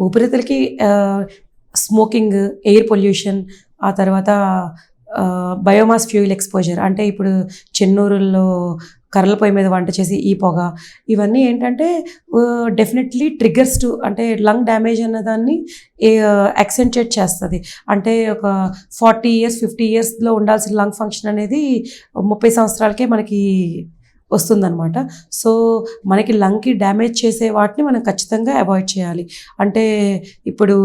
ఊపిరితిత్తులకి smoking, air pollution, ఆ తర్వాత biomass fuel exposure అంటే ఇప్పుడు చెన్నూరుల్లో కర్రల పొయ్యి మీద వంట చేసి ఈ పొగ, ఇవన్నీ ఏంటంటే డెఫినెట్లీ ట్రిగ్గర్స్ టు అంటే లంగ్ డ్యామేజ్ అన్నదాన్ని యాక్సెంచుయేట్ చేస్తుంది. అంటే ఒక 40 ఇయర్స్ 50 ఇయర్స్లో ఉండాల్సిన లంగ్ ఫంక్షన్ అనేది 30 సంవత్సరాలకే మనకి వస్తుందన్నమాట. సో మనకి లంగ్కి డ్యామేజ్ చేసే వాటిని మనం ఖచ్చితంగా అవాయిడ్ చేయాలి. అంటే ఇప్పుడు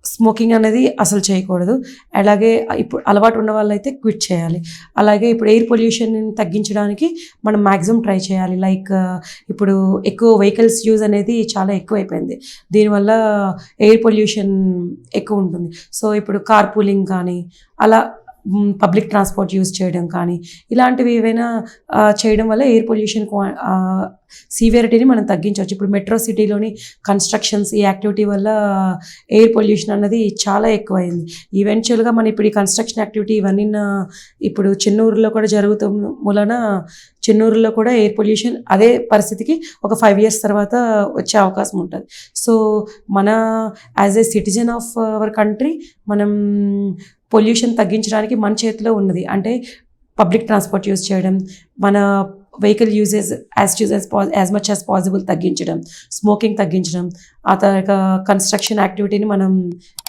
స్మోకింగ్ అనేది అసలు చేయకూడదు. అలాగే ఇప్పుడు అలవాటు ఉన్న వాళ్ళైతే క్విట్ చేయాలి. అలాగే ఇప్పుడు ఎయిర్ పొల్యూషన్ తగ్గించడానికి మనం మ్యాక్సిమం ట్రై చేయాలి. లైక్ ఇప్పుడు ఎక్కువ వెహికల్స్ యూజ్ అనేది చాలా ఎక్కువైపోయింది. దీనివల్ల ఎయిర్ పొల్యూషన్ ఎక్కువ ఉంటుంది. సో ఇప్పుడు కార్ పూలింగ్ కానీ అలా పబ్లిక్ ట్రాన్స్పోర్ట్ యూజ్ చేయడం కానీ ఇలాంటివి ఏవైనా చేయడం వల్ల ఎయిర్ పొల్యూషన్ సివియరిటీని మనం తగ్గించవచ్చు. ఇప్పుడు మెట్రో సిటీలోని కన్స్ట్రక్షన్స్ ఈ యాక్టివిటీ వల్ల ఎయిర్ పొల్యూషన్ అన్నది చాలా ఎక్కువైంది. ఈవెన్చువల్గా మనం ఇప్పుడు ఈ కన్స్ట్రక్షన్ యాక్టివిటీ ఇవన్నీ ఇప్పుడు చెన్నూరులో కూడా జరుగుతున్న మూలన చెన్నూరులో కూడా ఎయిర్ పొల్యూషన్ అదే పరిస్థితికి ఒక 5 ఇయర్స్ తర్వాత వచ్చే అవకాశం ఉంటుంది. సో మన as a citizen of our country మనం పొల్యూషన్ తగ్గించడానికి మన చేతిలో ఉన్నది. అంటే పబ్లిక్ ట్రాన్స్పోర్ట్ యూజ్ చేయడం, మన vehicle uses as much as possible తగ్గించడం, స్మోకింగ్ తగ్గించడం, ఆ తర్వాత కన్స్ట్రక్షన్ యాక్టివిటీని మనం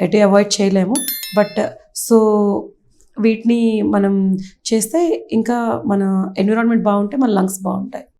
ఎటు అవాయిడ్ చేయలేము. బట్ సో వీటిని మనం చేస్తే ఇంకా మన ఎన్విరాన్మెంట్ బాగుంటే మన లంగ్స్ బాగుంటాయి.